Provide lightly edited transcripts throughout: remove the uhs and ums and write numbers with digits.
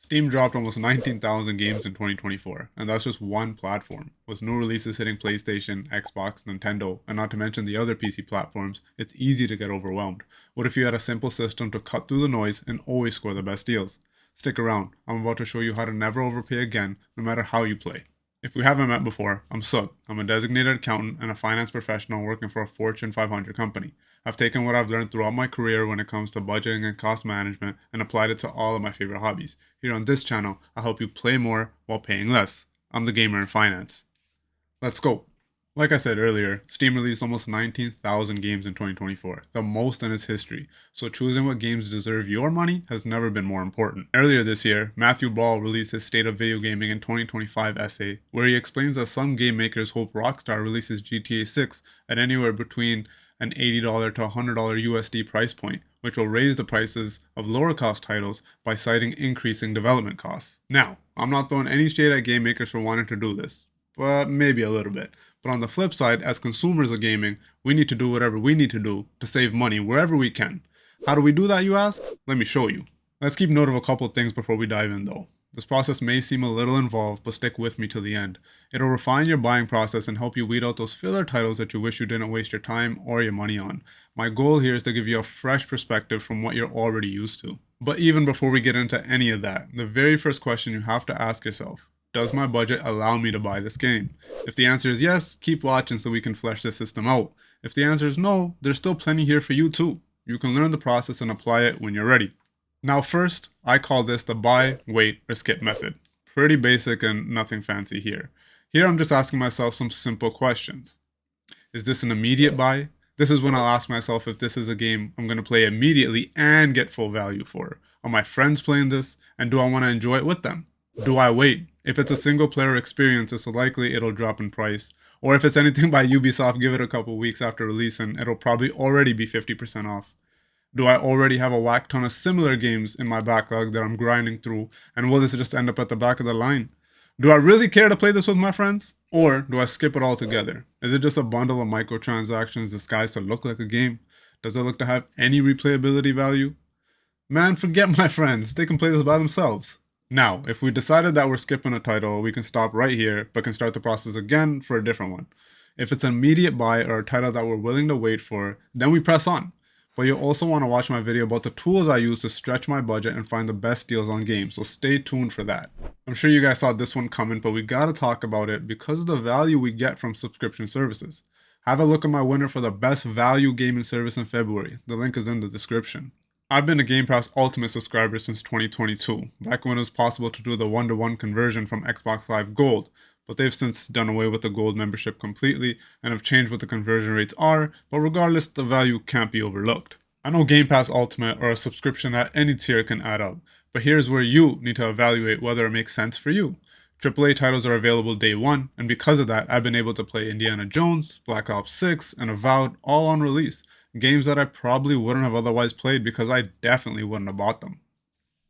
Steam dropped almost 19,000 games in 2024, and that's just one platform. With new releases hitting PlayStation, Xbox, Nintendo, and not to mention the other PC platforms, it's easy to get overwhelmed. What if you had a simple system to cut through the noise and always score the best deals? Stick around, I'm about to show you how to never overpay again, no matter how you play. If we haven't met before, I'm Suk. I'm a designated accountant and a finance professional working for a Fortune 500 company. I've taken what I've learned throughout my career when it comes to budgeting and cost management and applied it to all of my favorite hobbies. Here on this channel, I help you play more while paying less. I'm the gamer in finance. Let's go. Like I said earlier, Steam released almost 19,000 games in 2024, the most in its history, so choosing what games deserve your money has never been more important. Earlier this year, Matthew Ball released his State of Video Gaming in 2025 essay, where he explains that some game makers hope Rockstar releases GTA 6 at anywhere between an $80 to $100 USD price point, which will raise the prices of lower cost titles by citing increasing development costs. Now, I'm not throwing any shade at game makers for wanting to do this, but maybe a little bit. But on the flip side, as consumers of gaming, we need to do whatever we need to do to save money wherever we can. How do we do that, you ask? Let me show you. Let's keep note of a couple of things before we dive in though. This process may seem a little involved, but stick with me to the end. It'll refine your buying process and help you weed out those filler titles that you wish you didn't waste your time or your money on. My goal here is to give you a fresh perspective from what you're already used to. But even before we get into any of that, the very first question you have to ask yourself: does my budget allow me to buy this game? If the answer is yes, keep watching so we can flesh this system out. If the answer is no, there's still plenty here for you too. You can learn the process and apply it when you're ready. Now first, I call this the buy, wait, or skip method. Pretty basic and nothing fancy here. Here I'm just asking myself some simple questions. Is this an immediate buy? This is when I'll ask myself if this is a game I'm going to play immediately and get full value for. Are my friends playing this? And do I want to enjoy it with them? Do I wait? If it's a single player experience, it's likely it'll drop in price. Or if it's anything by Ubisoft, give it a couple weeks after release and it'll probably already be 50% off. Do I already have a whack ton of similar games in my backlog that I'm grinding through, and will this just end up at the back of the line? Do I really care to play this with my friends? Or do I skip it altogether? Is it just a bundle of microtransactions disguised to look like a game? Does it look to have any replayability value? Man, forget my friends, they can play this by themselves. Now, if we decided that we're skipping a title, we can stop right here, but can start the process again for a different one. If it's an immediate buy or a title that we're willing to wait for, then we press on. But you'll also want to watch my video about the tools I use to stretch my budget and find the best deals on games, so stay tuned for that. I'm sure you guys saw this one coming, but we gotta talk about it because of the value we get from subscription services. Have a look at my winner for the best value gaming service in February. The link is in the description. I've been a Game Pass Ultimate subscriber since 2022, back when it was possible to do the one-to-one conversion from Xbox Live Gold, but they've since done away with the gold membership completely and have changed what the conversion rates are, but regardless, the value can't be overlooked. I know Game Pass Ultimate or a subscription at any tier can add up, but here's where you need to evaluate whether it makes sense for you. AAA titles are available day one, and because of that, I've been able to play Indiana Jones, Black Ops 6, and Avowed all on release, games that I probably wouldn't have otherwise played because I definitely wouldn't have bought them.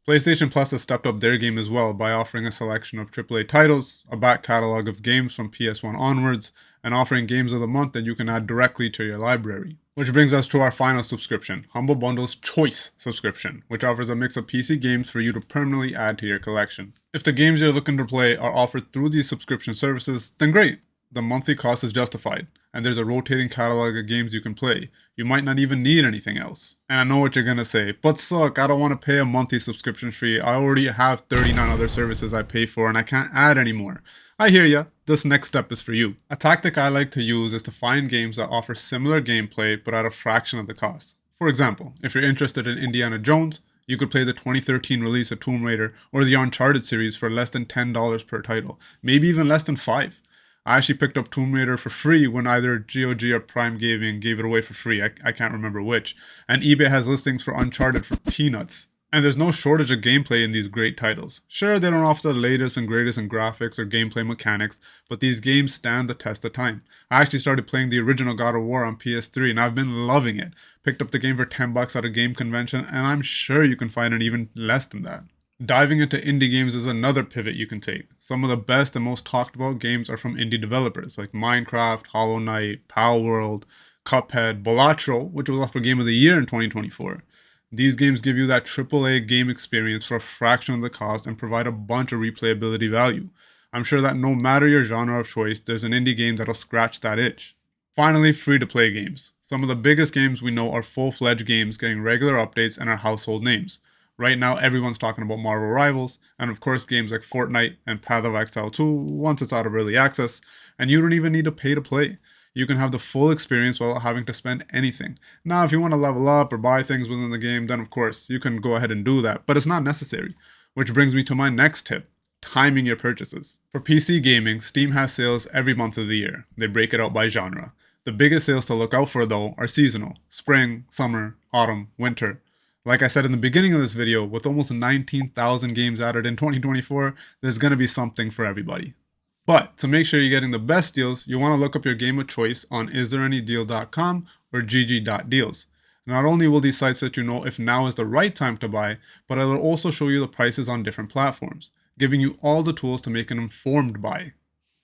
PlayStation Plus has stepped up their game as well by offering a selection of AAA titles, a back catalog of games from PS1 onwards, and offering games of the month that you can add directly to your library. Which brings us to our final subscription, Humble Bundle's Choice subscription, which offers a mix of PC games for you to permanently add to your collection. If the games you're looking to play are offered through these subscription services, then great. The monthly cost is justified, and there's a rotating catalog of games you can play. You might not even need anything else. And I know what you're gonna say, but Suck, I don't want to pay a monthly subscription fee. I already have 39 other services I pay for and I can't add anymore. I hear ya. This next step is for you. A tactic I like to use is to find games that offer similar gameplay but at a fraction of the cost. For example, if you're interested in Indiana Jones, you could play the 2013 release of Tomb Raider or the Uncharted series for less than $10 per title, maybe even less than $5. I actually picked up Tomb Raider for free when either GOG or Prime Gaming gave it away for free. I can't remember which. And eBay has listings for Uncharted for peanuts. And there's no shortage of gameplay in these great titles. Sure, they don't offer the latest and greatest in graphics or gameplay mechanics, but these games stand the test of time. I actually started playing the original God of War on PS3 and I've been loving it. Picked up the game for $10 at a game convention and I'm sure you can find it even less than that. Diving into indie games is another pivot you can take. Some of the best and most talked about games are from indie developers like Minecraft, Hollow Knight, Palworld, Cuphead, Balatro, which was up for Game of the Year in 2024. These games give you that AAA game experience for a fraction of the cost and provide a bunch of replayability value. I'm sure that no matter your genre of choice, there's an indie game that'll scratch that itch. Finally, free-to-play games. Some of the biggest games we know are full-fledged games getting regular updates and are household names. Right now, everyone's talking about Marvel Rivals, and of course games like Fortnite and Path of Exile 2 once it's out of early access, and you don't even need to pay to play. You can have the full experience without having to spend anything. Now, if you want to level up or buy things within the game, then of course, you can go ahead and do that, but it's not necessary. Which brings me to my next tip: timing your purchases. For PC gaming, Steam has sales every month of the year. They break it out by genre. The biggest sales to look out for though are seasonal: spring, summer, autumn, winter. Like I said in the beginning of this video, with almost 19,000 games added in 2024, there's going to be something for everybody. But to make sure you're getting the best deals, you want to look up your game of choice on isthereanydeal.com or gg.deals. Not only will these sites let you know if now is the right time to buy, but it will also show you the prices on different platforms, giving you all the tools to make an informed buy.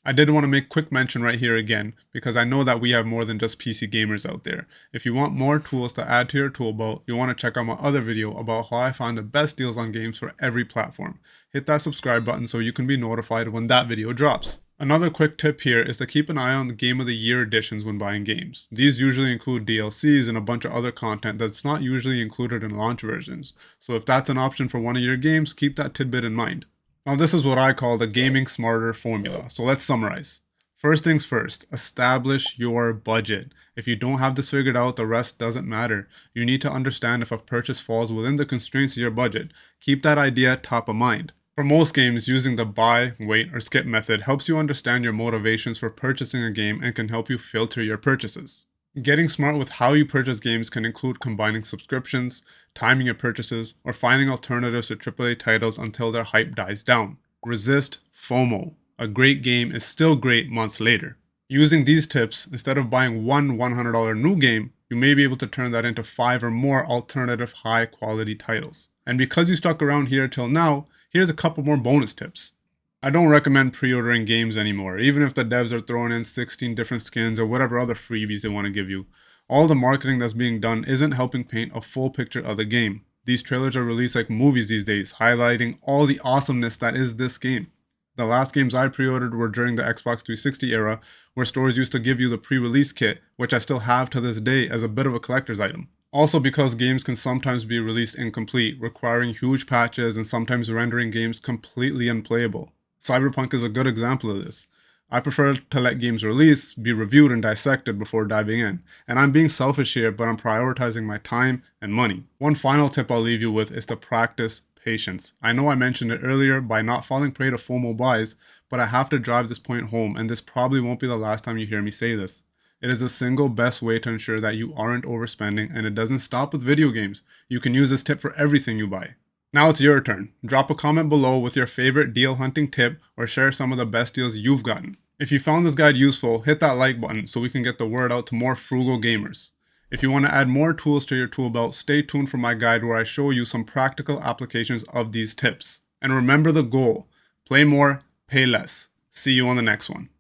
I did want to make quick mention right here again, because I know that we have more than just PC gamers out there. If you want more tools to add to your tool belt, you want to check out my other video about how I find the best deals on games for every platform. Hit that subscribe button so you can be notified when that video drops. Another quick tip here is to keep an eye on the Game of the Year editions when buying games. These usually include DLCs and a bunch of other content that's not usually included in launch versions. So if that's an option for one of your games, keep that tidbit in mind. Now this is what I call the gaming smarter formula. So let's summarize. First things first, establish your budget. If you don't have this figured out, the rest doesn't matter. You need to understand if a purchase falls within the constraints of your budget. Keep that idea top of mind. For most games, using the buy, wait, or skip method helps you understand your motivations for purchasing a game and can help you filter your purchases. Getting smart with how you purchase games can include combining subscriptions, timing your purchases, or finding alternatives to AAA titles until their hype dies down. Resist FOMO. A great game is still great months later. Using these tips, instead of buying one $100 new game, you may be able to turn that into 5 or more alternative high-quality titles. And because you stuck around here till now, here's a couple more bonus tips. I don't recommend pre-ordering games anymore, even if the devs are throwing in 16 different skins or whatever other freebies they want to give you. All the marketing that's being done isn't helping paint a full picture of the game. These trailers are released like movies these days, highlighting all the awesomeness that is this game. The last games I pre-ordered were during the Xbox 360 era, where stores used to give you the pre-release kit, which I still have to this day as a bit of a collector's item. Also because games can sometimes be released incomplete, requiring huge patches and sometimes rendering games completely unplayable. Cyberpunk is a good example of this. I prefer to let games release, be reviewed and dissected before diving in. And I'm being selfish here, but I'm prioritizing my time and money. One final tip I'll leave you with is to practice patience. I know I mentioned it earlier by not falling prey to FOMO buys, but I have to drive this point home, and this probably won't be the last time you hear me say this. It is the single best way to ensure that you aren't overspending, and it doesn't stop with video games. You can use this tip for everything you buy. Now it's your turn. Drop a comment below with your favorite deal hunting tip or share some of the best deals you've gotten. If you found this guide useful, hit that like button so we can get the word out to more frugal gamers. If you want to add more tools to your tool belt, stay tuned for my guide where I show you some practical applications of these tips. And remember the goal: play more, pay less. See you on the next one.